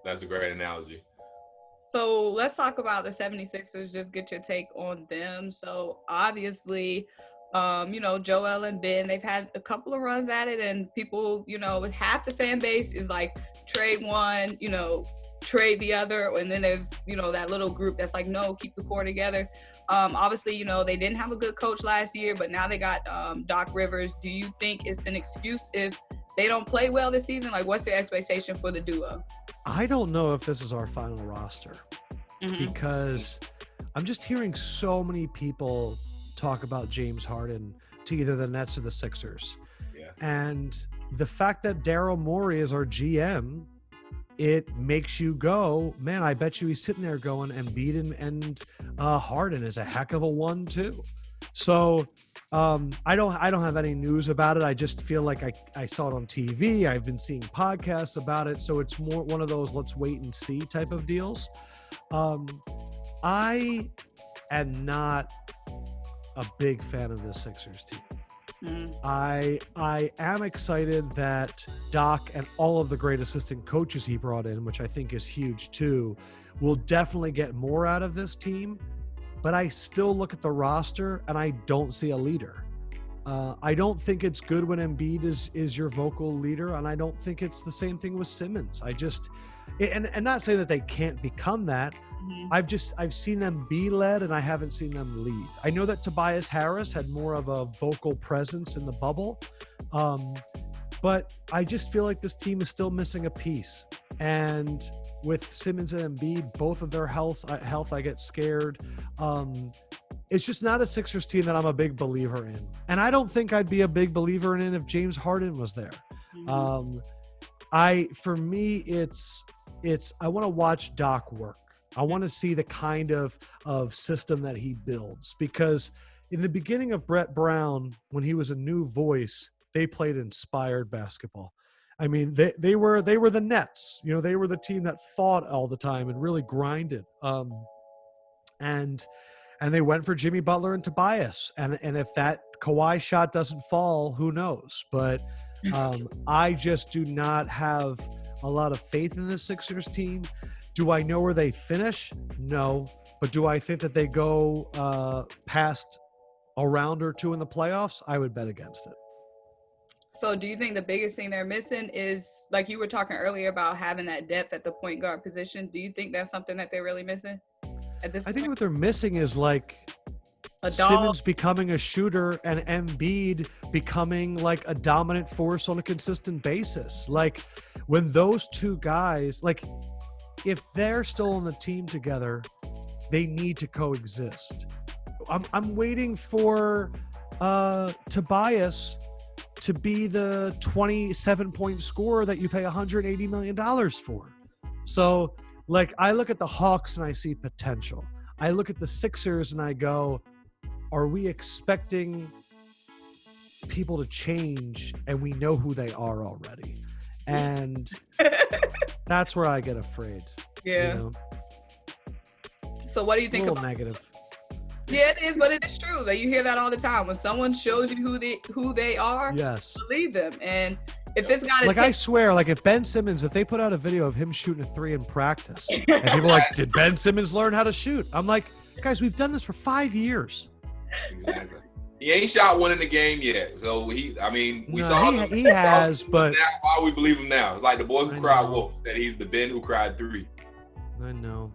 That's a great analogy. So let's talk about the 76ers, just get your take on them. So obviously, Joel and Ben, they've had a couple of runs at it, and people, with half the fan base is like trade one, trade the other, and then there's, that little group that's like, no, keep the core together. Obviously, they didn't have a good coach last year, but now they got Doc Rivers. Do you think it's an excuse if they don't play well this season? Like, what's your expectation for the duo? I don't know if this is our final roster because I'm just hearing so many people talk about James Harden to either the Nets or the Sixers. Yeah. And the fact that Daryl Morey is our GM, it makes you go, man, I bet you he's sitting there going, Embiid and Harden is a heck of a 1-2. So I don't have any news about it. I just feel like I saw it on TV. I've been seeing podcasts about it. So it's more one of those let's wait and see type of deals. I am not a big fan of the Sixers team. I am excited that Doc and all of the great assistant coaches he brought in, which I think is huge too, will definitely get more out of this team. But I still look at the roster and I don't see a leader. I don't think it's good when Embiid is your vocal leader, and I don't think it's the same thing with Simmons. And not saying that they can't become that. I've seen them be led and I haven't seen them lead. I know that Tobias Harris had more of a vocal presence in the bubble, but I just feel like this team is still missing a piece. And with Simmons and Embiid, both of their health, I get scared. It's just not a Sixers team that I'm a big believer in. And I don't think I'd be a big believer in it if James Harden was there. For me, it's I want to watch Doc work. I want to see the kind of system that he builds, because in the beginning of Brett Brown, when he was a new voice, they played inspired basketball. I mean, they were the Nets. They were the team that fought all the time and really grinded. And they went for Jimmy Butler and Tobias. And if that Kawhi shot doesn't fall, who knows? But I just do not have a lot of faith in the Sixers team. Do I know where they finish? No. But do I think that they go past a round or two in the playoffs? I would bet against it. So do you think the biggest thing they're missing is, like you were talking earlier about having that depth at the point guard position? Do you think that's something that they're really missing at this point? I think what they're missing is like Simmons becoming a shooter and Embiid becoming like a dominant force on a consistent basis. Like when those two guys, like if they're still on the team together, they need to coexist. I'm waiting for Tobias to be the 27-point scorer that you pay $180 million for. So, like, I look at the Hawks and I see potential. I look at the Sixers and I go, are we expecting people to change and we know who they are already? And that's where I get afraid. Yeah. So what do you think about negative? Yeah, it is, but it is true that you hear that all the time. When someone shows you who they are, yes, believe them. And if it's got I swear, like if Ben Simmons, if they put out a video of him shooting a 3 in practice, and people are like, did Ben Simmons learn how to shoot? I'm like, guys, we've done this for 5 years. Exactly. He ain't shot one in the game yet. So we saw him. He has, but now, why we believe him now? It's like the boy who cried wolf said he's the Ben who cried 3. I know.